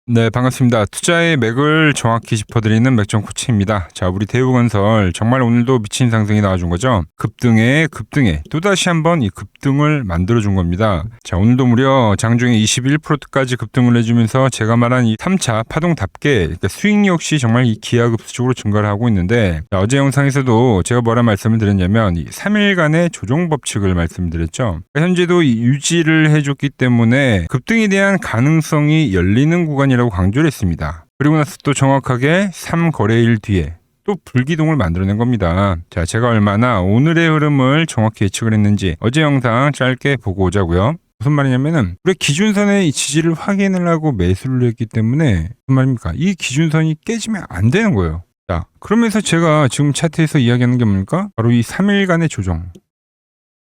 네, 반갑습니다. 투자의 맥을 정확히 짚어드리는 맥점 코치입니다. 자, 우리 대우건설 정말 오늘도 미친 상승이 나와준 거죠. 급등에 또다시 한번 이 급등을 만들어준 겁니다. 자, 오늘도 무려 장중에 21%까지 급등을 해주면서 제가 말한 이 3차 파동답게 그러니까 수익 역시 정말 이 기하급수적으로 증가를 하고 있는데, 자, 어제 영상에서도 제가 뭐라 말씀을 드렸냐면 이 3일간의 조정 법칙을 말씀드렸죠. 그러니까 현재도 이 유지를 해줬기 때문에 급등에 대한 가능성이 열리는 구간이라고 강조를 했습니다. 그리고 나서 또 정확하게 3거래일 뒤에 또 불기둥을 만들어낸 겁니다. 자, 제가 얼마나 오늘의 흐름을 정확히 예측을 했는지 어제 영상 짧게 보고 오자고요. 무슨 말이냐면은 우리 기준선의 이 지지를 확인을 하고 매수를 했기 때문에 무슨 말입니까? 이 기준선이 깨지면 안 되는 거예요. 자, 그러면서 제가 지금 차트에서 이야기하는 게 뭡니까? 바로 이 3일간의 조정.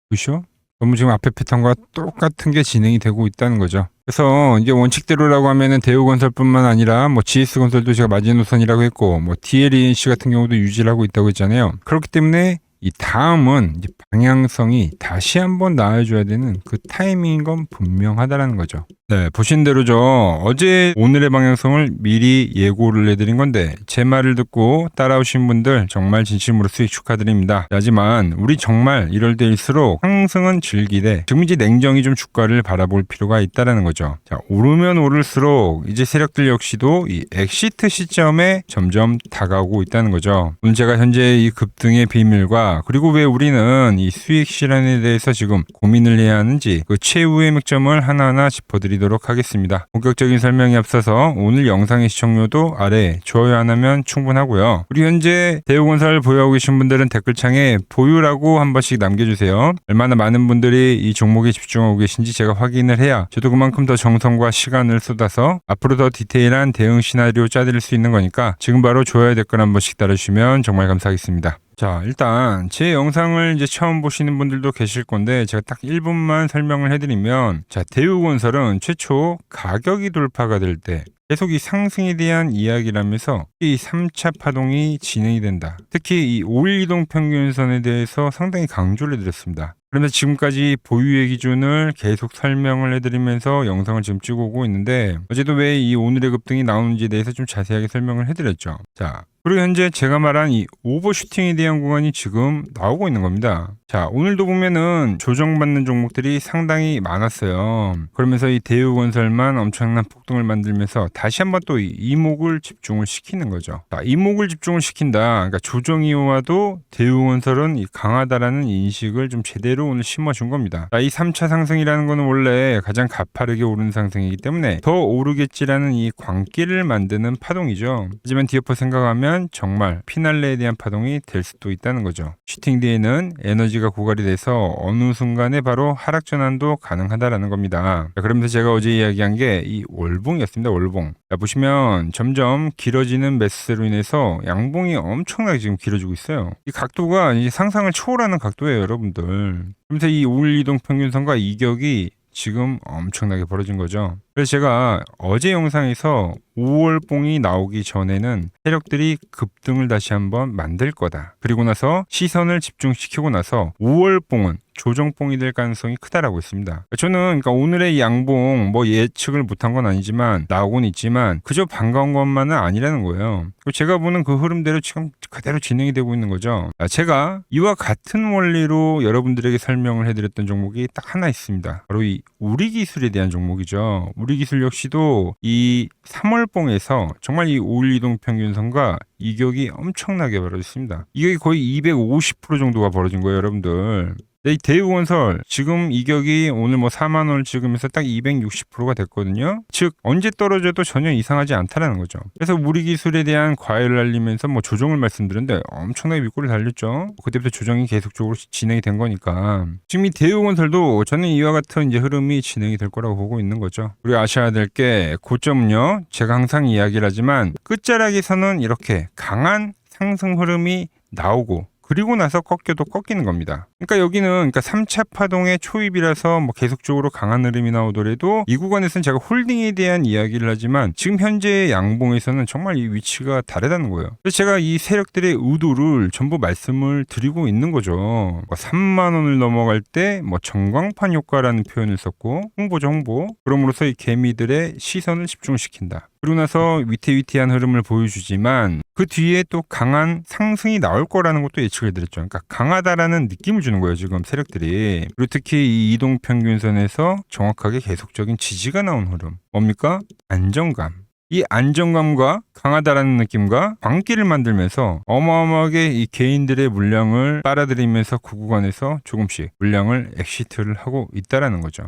그렇죠? 너무 지금 앞에 패턴과 똑같은 게 진행이 되고 있다는 거죠. 그래서 이제 원칙대로라고 하면은 대우건설뿐만 아니라 뭐 GS건설도 제가 마지노선이라고 했고 뭐 DLENC 같은 경우도 유지를 하고 있다고 했잖아요. 그렇기 때문에 이 다음은 이제 방향성이 다시 한번 나와줘야 되는 그 타이밍인 건 분명하다라는 거죠. 네, 보신 대로죠. 어제 오늘의 방향성을 미리 예고를 해드린 건데 제 말을 듣고 따라오신 분들 정말 진심으로 수익 축하드립니다. 하지만 우리 정말 이럴 때일수록 상승은 즐기되 지금 이제 냉정히 좀 주가를 바라볼 필요가 있다라는 거죠. 자, 오르면 오를수록 이제 세력들 역시도 이 엑시트 시점에 점점 다가오고 있다는 거죠. 오늘 제가 현재 이 급등의 비밀과 그리고 왜 우리는 이 수익 실현에 대해서 지금 고민을 해야 하는지 그 최후의 맥점을 하나하나 짚어드리도록 하겠습니다. 본격적인 설명에 앞서서 오늘 영상의 시청료도 아래 좋아요 하나면 충분하고요. 우리 현재 대우건설 보유하고 계신 분들은 댓글창에 보유라고 한 번씩 남겨주세요. 얼마나 많은 분들이 이 종목에 집중하고 계신지 제가 확인을 해야 저도 그만큼 더 정성과 시간을 쏟아서 앞으로 더 디테일한 대응 시나리오 짜드릴 수 있는 거니까 지금 바로 좋아요 댓글 한 번씩 달아주시면 정말 감사하겠습니다. 자, 일단 제 영상을 이제 처음 보시는 분들도 계실 건데 제가 딱 1분만 설명을 해드리면, 자, 대우건설은 최초 가격이 돌파가 될 때 계속 이 상승에 대한 이야기를 하면서 이 3차 파동이 진행이 된다. 특히 이 5일 이동 평균선에 대해서 상당히 강조를 해드렸습니다. 그러면서 지금까지 보유의 기준을 계속 설명을 해드리면서 영상을 지금 찍어 오고 있는데 어제도 왜 이 오늘의 급등이 나오는지에 대해서 좀 자세하게 설명을 해드렸죠. 자, 그리고 현재 제가 말한 이 오버슈팅에 대한 구간이 지금 나오고 있는 겁니다. 자, 오늘도 보면은 조정받는 종목들이 상당히 많았어요. 그러면서 이 대우건설만 엄청난 폭등을 만들면서 다시 한번 또 이목을 집중을 시키는 거죠. 자, 이목을 집중을 시킨다. 그러니까 조정이 와도 대우건설은 이 강하다라는 인식을 좀 제대로 오늘 심어준 겁니다. 자, 이 3차 상승이라는 거는 원래 가장 가파르게 오르는 상승이기 때문에 더 오르겠지라는 이 광기를 만드는 파동이죠. 하지만 뒤엎어 생각하면 정말 피날레에 대한 파동이 될 수도 있다는 거죠. 슈팅 뒤에는 에너지가 고갈이 돼서 어느 순간에 바로 하락 전환도 가능하다라는 겁니다. 자, 그러면서 제가 어제 이야기한 게 이 월봉이었습니다. 월봉. 자, 보시면 점점 길어지는 매수세로 인해서 양봉이 엄청나게 지금 길어지고 있어요. 이 각도가 이제 상상을 초월하는 각도예요, 여러분들. 그러면서 이 5일 이동 평균선과 이격이 지금 엄청나게 벌어진 거죠. 그래서 제가 어제 영상에서 5월봉이 나오기 전에는 세력들이 급등을 다시 한번 만들 거다. 그리고 나서 시선을 집중시키고 나서 5월봉은 조정봉이 될 가능성이 크다라고 했습니다. 저는 그러니까 오늘의 양봉 뭐 예측을 못한 건 아니지만 나오곤 있지만 그저 반가운 것만은 아니라는 거예요. 제가 보는 그 흐름대로 지금 그대로 진행이 되고 있는 거죠. 제가 이와 같은 원리로 여러분들에게 설명을 해드렸던 종목이 딱 하나 있습니다. 바로 이 우리기술에 대한 종목이죠. 우리기술 역시도 이 3월봉에서 정말 이 5일 이동 평균선과 이격이 엄청나게 벌어졌습니다. 이격이 거의 250% 정도가 벌어진 거예요, 여러분들. 이 대우건설 지금 이격이 오늘 뭐 4만 원을 찍으면서 딱 260%가 됐거든요. 즉 언제 떨어져도 전혀 이상하지 않다라는 거죠. 그래서 우리 기술에 대한 과외를 알리면서 뭐 조정을 말씀드렸는데 엄청나게 윗골을 달렸죠. 그때부터 조정이 계속적으로 진행이 된 거니까 지금 이 대우건설도 저는 이와 같은 이제 흐름이 진행이 될 거라고 보고 있는 거죠. 우리 아셔야 될 게 고점은요, 제가 항상 이야기를 하지만 끝자락에서는 이렇게 강한 상승 흐름이 나오고 그리고 나서 꺾여도 꺾이는 겁니다. 그러니까 여기는 그러니까 3차 파동의 초입이라서 뭐 계속적으로 강한 흐름이 나오더라도 이 구간에서는 제가 홀딩에 대한 이야기를 하지만 지금 현재 양봉에서는 정말 이 위치가 다르다는 거예요. 그래서 제가 이 세력들의 의도를 전부 말씀을 드리고 있는 거죠. 뭐 3만 원을 넘어갈 때 뭐 전광판 효과라는 표현을 썼고 홍보죠, 홍보. 그럼으로써 이 개미들의 시선을 집중시킨다. 그리고 나서 위태위태한 흐름을 보여주지만 그 뒤에 또 강한 상승이 나올 거라는 것도 예측을 드렸죠. 그러니까 강하다라는 느낌을 주는 거예요, 지금 세력들이. 그리고 특히 이 이동평균선에서 정확하게 계속적인 지지가 나온 흐름. 뭡니까? 안정감. 이 안정감과 강하다라는 느낌과 광기를 만들면서 어마어마하게 이 개인들의 물량을 빨아들이면서 그 구간에서 조금씩 물량을 엑시트를 하고 있다라는 거죠.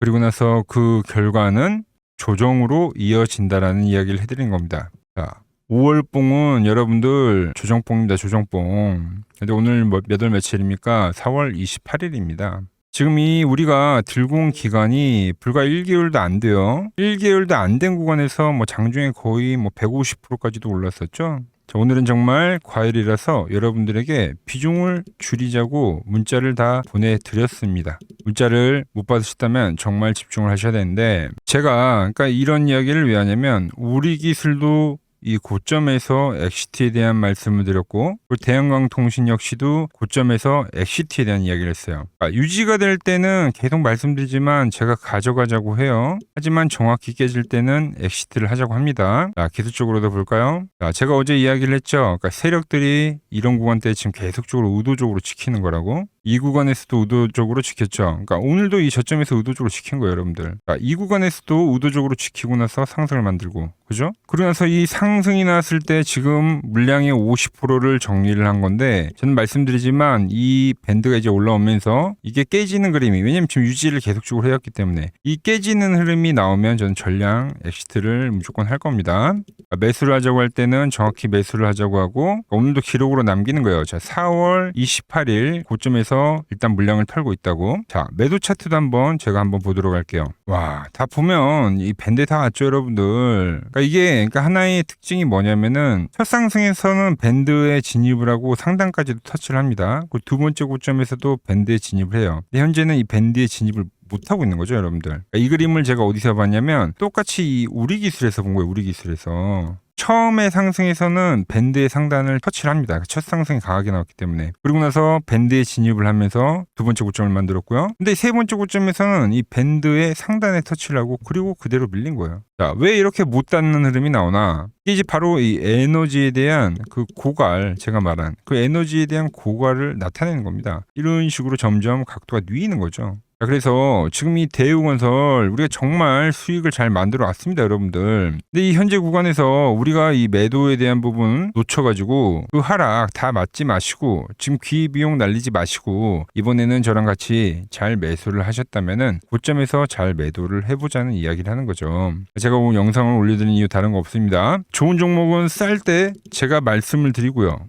그리고 나서 그 결과는 조정으로 이어진다라는 이야기를 해드린 겁니다. 자, 5월봉은 여러분들 조정봉입니다. 조정봉. 근데 오늘 몇 월 며칠입니까? 4월 28일입니다. 지금 이 우리가 들고 온 기간이 불과 1개월도 안 돼요. 1개월도 안 된 구간에서 뭐 장중에 거의 뭐 150%까지도 올랐었죠. 자, 오늘은 정말 과일이라서 여러분들에게 비중을 줄이자고 문자를 다 보내드렸습니다. 문자를 못 받으셨다면 정말 집중을 하셔야 되는데 제가 그러니까 이런 이야기를 왜 하냐면 우리 기술도 이 고점에서 엑시트에 대한 말씀을 드렸고 대한광통신 역시도 고점에서 엑시트에 대한 이야기를 했어요. 유지가 될 때는 계속 말씀드리지만 제가 가져가자고 해요. 하지만 정확히 깨질 때는 엑시트를 하자고 합니다. 자, 기술적으로도 볼까요? 자, 제가 어제 이야기를 했죠. 그러니까 세력들이 이런 구간대 지금 계속적으로 의도적으로 지키는 거라고. 이 구간에서도 의도적으로 지켰죠. 그러니까 오늘도 이 저점에서 의도적으로 지킨 거예요, 여러분들. 자, 이 구간에서도 의도적으로 지키고 나서 상승을 만들고, 그죠? 그러고 나서 이 상승이 나왔을 때 지금 물량의 50%를 정리를 한 건데, 저는 말씀드리지만 이 밴드가 이제 올라오면서 이게 깨지는 그림이, 왜냐면 지금 유지를 계속적으로 해왔기 때문에 이 깨지는 흐름이 나오면 저는 전량 엑시트를 무조건 할 겁니다. 매수를 하자고 할 때는 정확히 매수를 하자고 하고, 오늘도 기록으로 남기는 거예요. 자, 4월 28일 고점에서 일단 물량을 털고 있다고. 자, 매도 차트도 한번 제가 한번 보도록 할게요. 와, 다 보면 이 밴드 다 왔죠, 여러분들. 그러니까 하나의 특징이 뭐냐면은 첫 상승에서는 밴드에 진입을 하고 상단까지도 터치를 합니다. 그리고 두 번째 고점에서도 밴드에 진입을 해요. 근데 현재는 이 밴드에 진입을 못하고 있는 거죠, 여러분들. 이 그림을 제가 어디서 봤냐면 똑같이 이 우리 기술에서 본 거예요, 우리 기술에서. 처음에 상승에서는 밴드의 상단을 터치를 합니다. 첫 상승이 강하게 나왔기 때문에. 그리고 나서 밴드에 진입을 하면서 두 번째 고점을 만들었고요. 근데 세 번째 고점에서는 이 밴드의 상단에 터치를 하고 그리고 그대로 밀린 거예요. 자, 왜 이렇게 못 닿는 흐름이 나오나? 이게 이제 바로 이 에너지에 대한 그 고갈, 제가 말한 그 에너지에 대한 고갈을 나타내는 겁니다. 이런 식으로 점점 각도가 뉘이는 거죠. 자, 그래서 지금 이 대우건설 우리가 정말 수익을 잘 만들어 왔습니다, 여러분들. 근데 이 현재 구간에서 우리가 이 매도에 대한 부분 놓쳐가지고 그 하락 다 맞지 마시고 지금 기회비용 날리지 마시고 이번에는 저랑 같이 잘 매수를 하셨다면은 고점에서 잘 매도를 해보자는 이야기를 하는 거죠. 제가 오늘 영상을 올려드린 이유 다른 거 없습니다. 좋은 종목은 쌀 때 제가 말씀을 드리고요.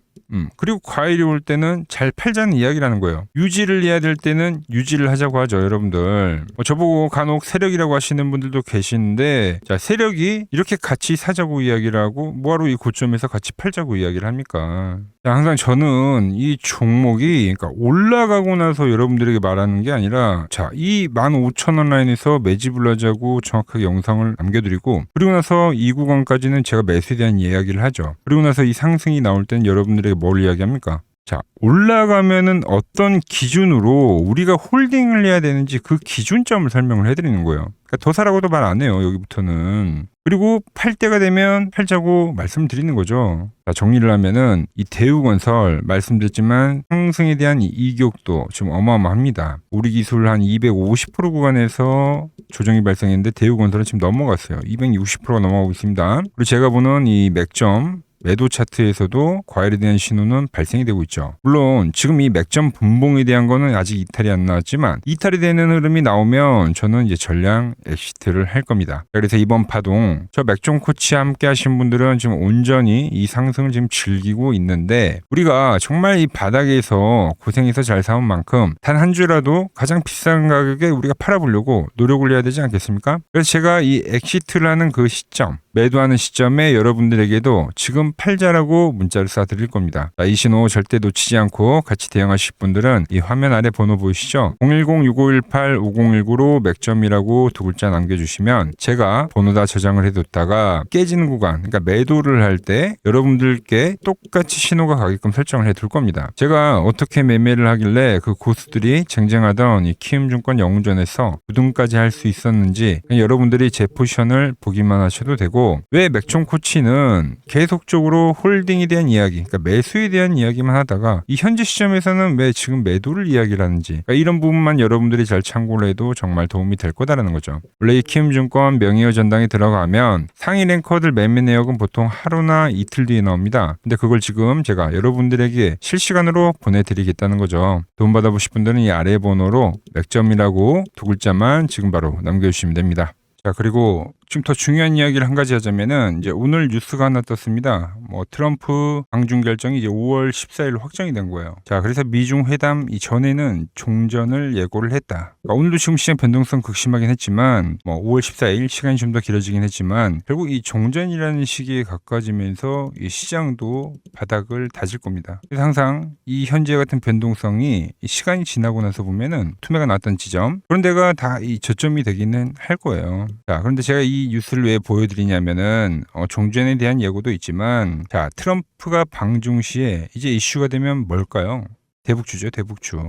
그리고 과일이 올 때는 잘 팔자는 이야기라는 거예요. 유지를 해야 될 때는 유지를 하자고 하죠, 여러분들. 저보고 간혹 세력이라고 하시는 분들도 계시는데, 자, 세력이 이렇게 같이 사자고 이야기를 하고 뭐하러 이 고점에서 같이 팔자고 이야기를 합니까? 자, 항상 저는 이 종목이 그러니까 올라가고 나서 여러분들에게 말하는 게 아니라, 자, 이 15,000원 라인에서 매집을 하자고 정확하게 영상을 남겨드리고, 그리고 나서 이 구간까지는 제가 매수에 대한 이야기를 하죠. 그리고 나서 이 상승이 나올 때는 여러분들에게 뭘 이야기합니까? 자, 올라가면은 어떤 기준으로 우리가 홀딩을 해야 되는지 그 기준점을 설명을 해드리는 거예요. 그러니까 더 사라고도 말 안 해요, 여기부터는. 그리고 팔 때가 되면 팔자고 말씀드리는 거죠. 자, 정리를 하면은 이 대우건설 말씀드렸지만 상승에 대한 이격도 지금 어마어마합니다. 우리 기술 한 250% 구간에서 조정이 발생했는데 대우건설은 지금 넘어갔어요. 260%가 넘어가고 있습니다. 그리고 제가 보는 이 맥점 매도 차트에서도 과열에 대한 신호는 발생이 되고 있죠. 물론 지금 이 맥점 분봉에 대한 거는 아직 이탈이 안 나왔지만 이탈이 되는 흐름이 나오면 저는 이제 전량 엑시트를 할 겁니다. 그래서 이번 파동 저 맥점 코치와 함께 하신 분들은 지금 온전히 이 상승을 지금 즐기고 있는데 우리가 정말 이 바닥에서 고생해서 잘 사온 만큼 단 한 주라도 가장 비싼 가격에 우리가 팔아보려고 노력을 해야 되지 않겠습니까? 그래서 제가 이 엑시트를 하는 그 시점 매도하는 시점에 여러분들에게도 지금 팔자라고 문자를 쏴드릴 겁니다. 자, 이 신호 절대 놓치지 않고 같이 대응하실 분들은 이 화면 아래 번호 보이시죠? 010-6518-5019로 맥점이라고 두 글자 남겨주시면 제가 번호 다 저장을 해뒀다가 깨지는 구간, 그러니까 매도를 할 때 여러분들께 똑같이 신호가 가게끔 설정을 해둘 겁니다. 제가 어떻게 매매를 하길래 그 고수들이 쟁쟁하던 이 키움증권 영웅전에서 9등까지 할 수 있었는지 여러분들이 제 포지션을 보기만 하셔도 되고 그리고 왜 맥종 코치는 계속적으로 홀딩에 대한 이야기, 그러니까 매수에 대한 이야기만 하다가 이 현재 시점에서는 왜 지금 매도를 이야기를 하는지, 그러니까 이런 부분만 여러분들이 잘 참고를 해도 정말 도움이 될 거다라는 거죠. 원래 이 키움증권 명의어 전당에 들어가면 상위 랭커들 매매 내역은 보통 하루나 이틀 뒤에 나옵니다. 근데 그걸 지금 제가 여러분들에게 실시간으로 보내드리겠다는 거죠. 도움 받아보실 분들은 이 아래 번호로 맥점이라고 두 글자만 지금 바로 남겨주시면 됩니다. 자, 그리고 지금 더 중요한 이야기를 한 가지 하자면은 이제 오늘 뉴스가 하나 떴습니다. 트럼프 방중 결정이 이제 5월 14일 확정이 된 거예요. 자, 그래서 미중 회담 이전에는 종전을 예고를 했다. 그러니까 오늘도 지금 시장 변동성 극심하긴 했지만 5월 14일 시간이 좀 더 길어지긴 했지만 결국 이 종전이라는 시기에 가까워지면서 이 시장도 바닥을 다질 겁니다. 그래서 항상 이 현재 같은 변동성이 이 시간이 지나고 나서 보면은 투매가 나왔던 지점 그런 데가 다 이 저점이 되기는 할 거예요. 자, 그런데 제가 이 뉴스를 왜 보여드리냐면은 종전에 대한 예고도 있지만 자, 트럼프가 방중 시에 이제 이슈가 되면 뭘까요? 대북주죠, 대북주.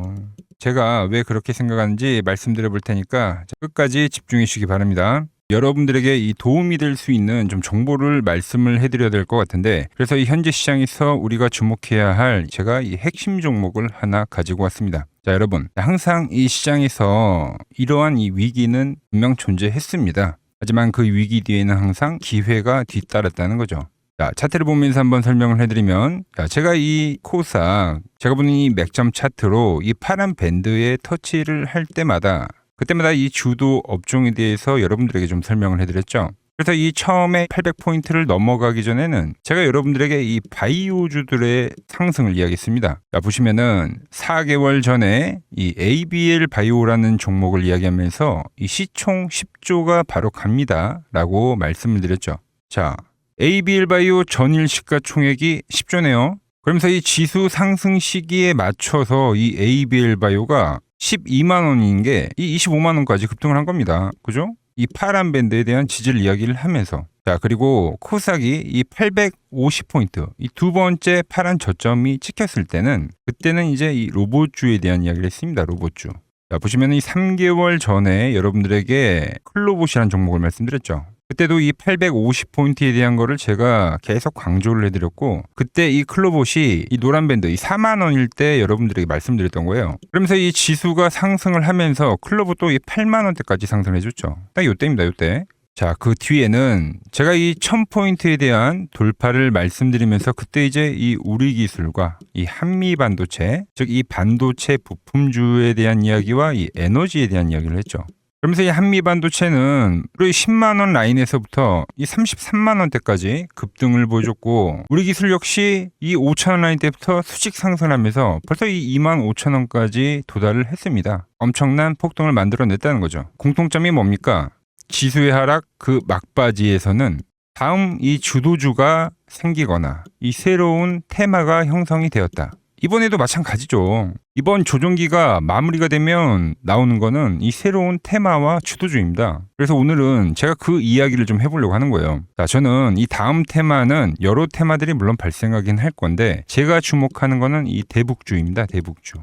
제가 왜 그렇게 생각하는지 말씀드려 볼 테니까 끝까지 집중해 주시기 바랍니다. 여러분들에게 이 도움이 될 수 있는 좀 정보를 말씀을 해드려야 될 것 같은데 그래서 이 현재 시장에서 우리가 주목해야 할 제가 이 핵심 종목을 하나 가지고 왔습니다. 자, 여러분 항상 이 시장에서 이러한 이 위기는 분명 존재했습니다. 하지만 그 위기 뒤에는 항상 기회가 뒤따랐다는 거죠. 자, 차트를 보면서 한번 설명을 해드리면 자, 제가 이 코스닥 제가 보는 이 맥점 차트로 이 파란 밴드에 터치를 할 때마다 그때마다 이 주도 업종에 대해서 여러분들에게 좀 설명을 해드렸죠. 그래서 이 처음에 800포인트를 넘어가기 전에는 제가 여러분들에게 이 바이오주들의 상승을 이야기했습니다. 자, 보시면은 4개월 전에 이 ABL 바이오라는 종목을 이야기하면서 이 시총 10조가 바로 갑니다 라고 말씀을 드렸죠. 자, ABL 바이오 전일 시가총액이 10조네요. 그러면서 이 지수 상승 시기에 맞춰서 이 ABL 바이오가 12만 원인 게 이 25만 원까지 급등을 한 겁니다. 그죠? 이 파란 밴드에 대한 지지를 이야기를 하면서 자, 그리고 코스닥이 이 850포인트 이 두 번째 파란 저점이 찍혔을 때는 그때는 이제 이 로봇주에 대한 이야기를 했습니다. 로봇주. 자, 보시면 이 3개월 전에 여러분들에게 클로봇이라는 종목을 말씀드렸죠. 그때도 이 850포인트에 대한 거를 제가 계속 강조를 해드렸고 그때 이 클로봇이 이 노란 밴드 이 4만 원일 때 여러분들에게 말씀드렸던 거예요. 그러면서 이 지수가 상승을 하면서 클로봇도 이 8만 원대까지 상승해줬죠. 딱 요때입니다. 요때. 자, 그 뒤에는 제가 이 1000포인트에 대한 돌파를 말씀드리면서 그때 이제 이 우리기술과 이 한미반도체 즉 이 반도체 부품주에 대한 이야기와 이 에너지에 대한 이야기를 했죠. 그러면서 이 한미반도체는 우리 10만 원 라인에서부터 이 33만 원대까지 급등을 보여줬고 우리 기술 역시 이 5천 원 라인 때부터 수직 상승하면서 벌써 이 2만 5천 원까지 도달을 했습니다. 엄청난 폭등을 만들어냈다는 거죠. 공통점이 뭡니까? 지수의 하락 그 막바지에서는 다음 이 주도주가 생기거나 이 새로운 테마가 형성이 되었다. 이번에도 마찬가지죠. 이번 조정기가 마무리가 되면 나오는 거는 이 새로운 테마와 주도주입니다. 그래서 오늘은 제가 그 이야기를 좀 해보려고 하는 거예요. 자, 저는 이 다음 테마는 여러 테마들이 물론 발생하긴 할 건데 제가 주목하는 거는 이 대북주입니다. 대북주.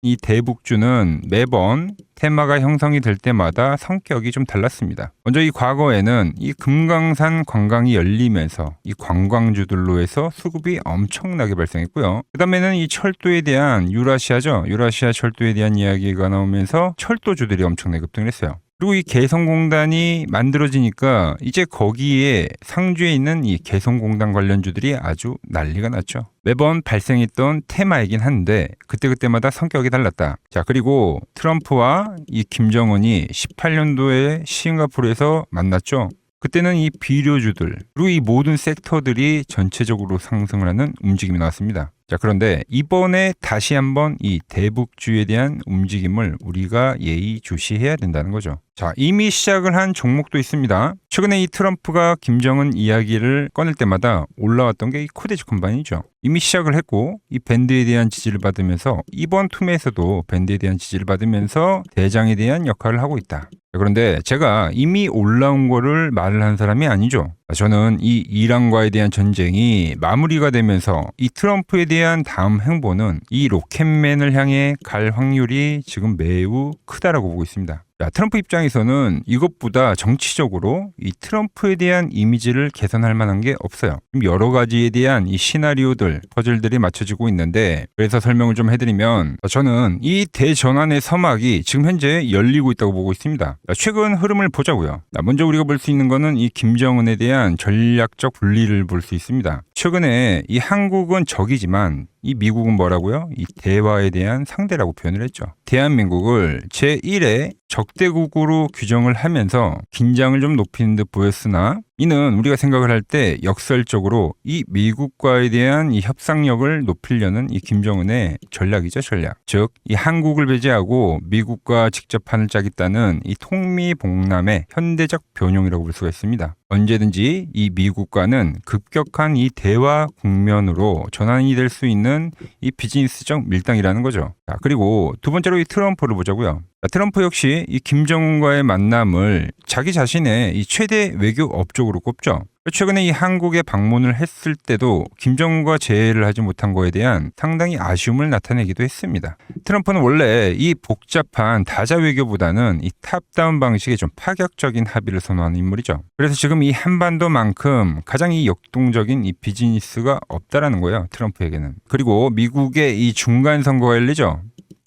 이 대북주는 매번 테마가 형성이 될 때마다 성격이 좀 달랐습니다. 먼저 이 과거에는 이 금강산 관광이 열리면서 이 관광주들로 해서 수급이 엄청나게 발생했고요. 그 다음에는 이 철도에 대한 유라시아죠. 유라시아 철도에 대한 이야기가 나오면서 철도주들이 엄청나게 급등을 했어요. 그리고 이 개성공단이 만들어지니까 이제 거기에 상주에 있는 이 개성공단 관련주들이 아주 난리가 났죠. 매번 발생했던 테마이긴 한데 그때그때마다 성격이 달랐다. 자, 그리고 트럼프와 이 김정은이 18년도에 싱가포르에서 만났죠. 그때는 이 비료주들 그리고 이 모든 섹터들이 전체적으로 상승을 하는 움직임이 나왔습니다. 자, 그런데 이번에 다시 한번 이 대북주에 대한 움직임을 우리가 예의주시해야 된다는 거죠. 자, 이미 시작을 한 종목도 있습니다. 최근에 이 트럼프가 김정은 이야기를 꺼낼 때마다 올라왔던 게 이 코데지 컴바인이죠. 이미 시작을 했고 이 밴드에 대한 지지를 받으면서 이번 투매에서도 밴드에 대한 지지를 받으면서 대장에 대한 역할을 하고 있다. 그런데 제가 이미 올라온 거를 말을 한 사람이 아니죠. 저는 이 이란과에 대한 전쟁이 마무리가 되면서 이 트럼프에 대한 다음 행보는 이 로켓맨을 향해 갈 확률이 지금 매우 크다라고 보고 있습니다. 자, 트럼프 입장에서는 이것보다 정치적으로 이 트럼프에 대한 이미지를 개선할 만한 게 없어요. 여러 가지에 대한 이 시나리오들, 퍼즐들이 맞춰지고 있는데, 그래서 설명을 좀 해드리면 저는 이 대전환의 서막이 지금 현재 열리고 있다고 보고 있습니다. 최근 흐름을 보자고요. 먼저 우리가 볼 수 있는 거는 이 김정은에 대한 전략적 분리를 볼 수 있습니다. 최근에 이 한국은 적이지만 이 미국은 뭐라고요? 이 대화에 대한 상대라고 표현을 했죠. 대한민국을 제1의 적대국으로 규정을 하면서 긴장을 좀 높이는 듯 보였으나 이는 우리가 생각을 할 때 역설적으로 이 미국과에 대한 이 협상력을 높이려는 이 김정은의 전략이죠, 전략. 즉, 이 한국을 배제하고 미국과 직접 판을 짜겠다는 이 통미봉남의 현대적 변형이라고 볼 수가 있습니다. 언제든지 이 미국과는 급격한 이 대화 국면으로 전환이 될 수 있는 이 비즈니스적 밀당이라는 거죠. 자, 그리고 두 번째로 이 트럼프를 보자고요. 트럼프 역시 이 김정은과의 만남을 자기 자신의 이 최대 외교 업적으로 꼽죠. 최근에 이 한국에 방문을 했을 때도 김정은과 재회를 하지 못한 거에 대한 상당히 아쉬움을 나타내기도 했습니다. 트럼프는 원래 이 복잡한 다자 외교보다는 이 탑다운 방식의 좀 파격적인 합의를 선호하는 인물이죠. 그래서 지금 이 한반도만큼 가장 이 역동적인 이 비즈니스가 없다라는 거예요, 트럼프에게는. 그리고 미국의 이 중간 선거가 열리죠.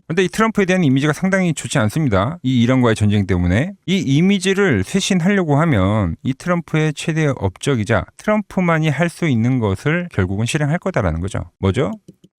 근데 이 트럼프에 대한 이미지가 상당히 좋지 않습니다. 이 이란과의 전쟁 때문에. 이 이미지를 쇄신하려고 하면 이 트럼프의 최대 업적이자 트럼프만이 할 수 있는 것을 결국은 실행할 거다라는 거죠. 뭐죠?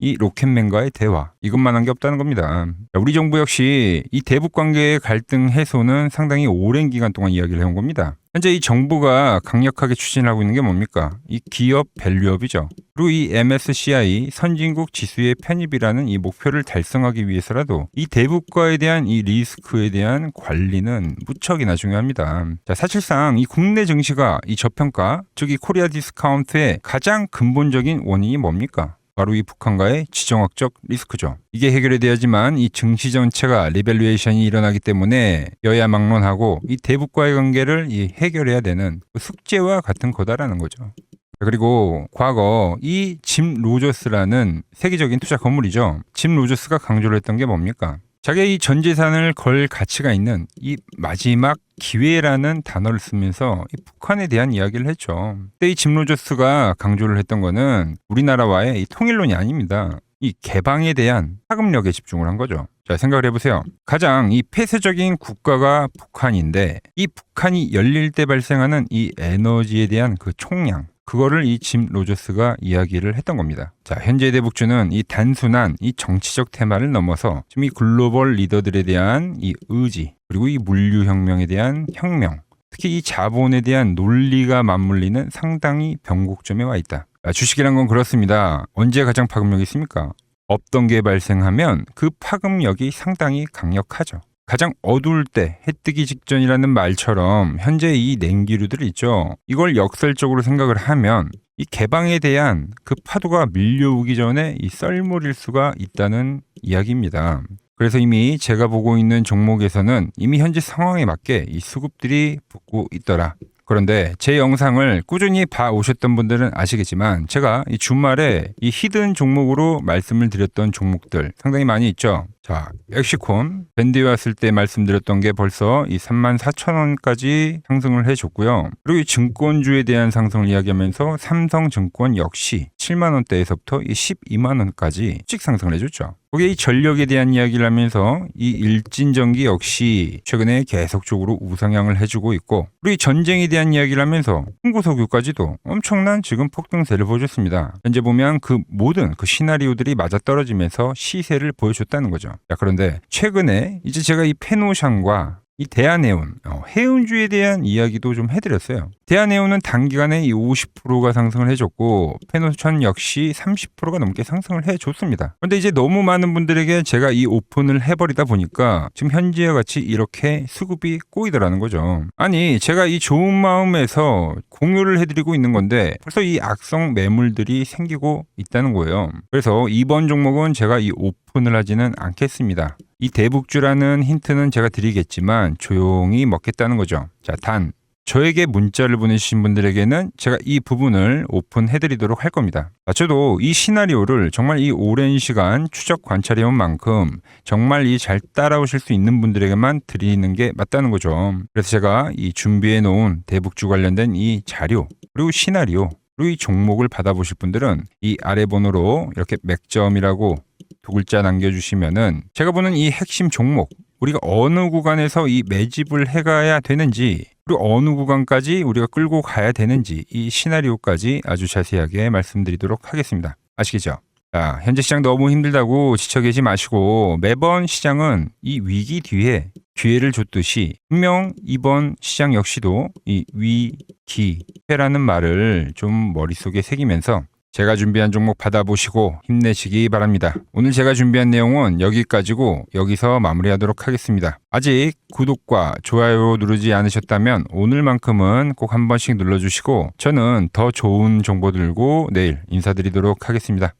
이 로켓맨과의 대화. 이것만 한 게 없다는 겁니다. 우리 정부 역시 이 대북 관계의 갈등 해소는 상당히 오랜 기간 동안 이야기를 해온 겁니다. 현재 이 정부가 강력하게 추진하고 있는 게 뭡니까? 이 기업 밸류업이죠. 그리고 이 MSCI 선진국 지수의 편입이라는 이 목표를 달성하기 위해서라도 이 대북과에 대한 이 리스크에 대한 관리는 무척이나 중요합니다. 자, 사실상 이 국내 증시가 이 저평가, 즉 이 코리아 디스카운트의 가장 근본적인 원인이 뭡니까? 바로 이 북한과의 지정학적 리스크죠. 이게 해결이 돼야지만 이 증시 전체가 리밸류에이션이 일어나기 때문에 여야 막론하고 이 대북과의 관계를 이 해결해야 되는 숙제와 같은 거다라는 거죠. 그리고 과거 이 짐 로저스라는 세계적인 투자 건물이죠. 짐 로저스가 강조를 했던 게 뭡니까? 자기의 이 전 재산을 걸 가치가 있는 이 마지막 기회라는 단어를 쓰면서 이 북한에 대한 이야기를 했죠. 그때 이 짐 로저스가 강조를 했던 거는 우리나라와의 이 통일론이 아닙니다. 이 개방에 대한 파급력에 집중을 한 거죠. 자, 생각을 해보세요. 가장 이 폐쇄적인 국가가 북한인데 이 북한이 열릴 때 발생하는 이 에너지에 대한 그 총량, 그거를 이 짐 로저스가 이야기를 했던 겁니다. 자, 현재 대북주는 이 단순한 이 정치적 테마를 넘어서 지금 이 글로벌 리더들에 대한 이 의지, 그리고 이 물류혁명에 대한 혁명, 특히 이 자본에 대한 논리가 맞물리는 상당히 변곡점에 와 있다. 주식이란 건 그렇습니다. 언제 가장 파급력이 있습니까? 없던 게 발생하면 그 파급력이 상당히 강력하죠. 가장 어두울 때, 해 뜨기 직전이라는 말처럼 현재 이 냉기류들 있죠. 이걸 역설적으로 생각을 하면 이 개방에 대한 그 파도가 밀려오기 전에 이 썰물일 수가 있다는 이야기입니다. 그래서 이미 제가 보고 있는 종목에서는 이미 현재 상황에 맞게 이 수급들이 붙고 있더라. 그런데 제 영상을 꾸준히 봐오셨던 분들은 아시겠지만 제가 이 주말에 이 히든 종목으로 말씀을 드렸던 종목들 상당히 많이 있죠. 자, 엑시콘 밴드에 왔을 때 말씀드렸던 게 벌써 이 34,000원까지 상승을 해줬고요. 그리고 이 증권주에 대한 상승을 이야기하면서 삼성증권 역시 7만원대에서부터 이 12만원까지 씩 상승을 해줬죠. 거기에 이 전력에 대한 이야기를 하면서 이 일진전기 역시 최근에 계속적으로 우상향을 해주고 있고, 그리고 이 전쟁에 대한 이야기를 하면서 홍보석유까지도 엄청난 지금 폭등세를 보여줬습니다. 현재 보면 그 모든 그 시나리오들이 맞아떨어지면서 시세를 보여줬다는 거죠. 자, 그런데 최근에 이제 제가 이 페노샹과 이 대한해운, 해운주에 대한 이야기도 좀 해드렸어요. 대한해운은 단기간에 이 50%가 상승을 해줬고 페노션 역시 30%가 넘게 상승을 해줬습니다. 그런데 이제 너무 많은 분들에게 제가 이 오픈을 해버리다 보니까 지금 현재와 같이 이렇게 수급이 꼬이더라는 거죠. 아니, 제가 이 좋은 마음에서 공유를 해드리고 있는 건데 벌써 이 악성 매물들이 생기고 있다는 거예요. 그래서 이번 종목은 제가 이 오픈을 하지는 않겠습니다. 이 대북주라는 힌트는 제가 드리겠지만 조용히 먹겠다는 거죠. 자, 단 저에게 문자를 보내주신 분들에게는 제가 이 부분을 오픈해드리도록 할 겁니다. 저도 이 시나리오를 정말 이 오랜 시간 추적 관찰해온 만큼 정말 이 잘 따라오실 수 있는 분들에게만 드리는 게 맞다는 거죠. 그래서 제가 이 준비해놓은 대북주 관련된 이 자료 그리고 시나리오 그리고 이 종목을 받아보실 분들은 이 아래 번호로 이렇게 맥점이라고 두 글자 남겨주시면은 제가 보는 이 핵심 종목 우리가 어느 구간에서 이 매집을 해가야 되는지 그리고 어느 구간까지 우리가 끌고 가야 되는지 이 시나리오까지 아주 자세하게 말씀드리도록 하겠습니다. 아시겠죠? 자, 현재 시장 너무 힘들다고 지쳐 계시 마시고 매번 시장은 이 위기 뒤에 기회를 줬듯이 분명 이번 시장 역시도 이 위기회라는 말을 좀 머릿속에 새기면서 제가 준비한 종목 받아보시고 힘내시기 바랍니다. 오늘 제가 준비한 내용은 여기까지고 여기서 마무리하도록 하겠습니다. 아직 구독과 좋아요 누르지 않으셨다면 오늘만큼은 꼭 한 번씩 눌러주시고 저는 더 좋은 정보 들고 내일 인사드리도록 하겠습니다.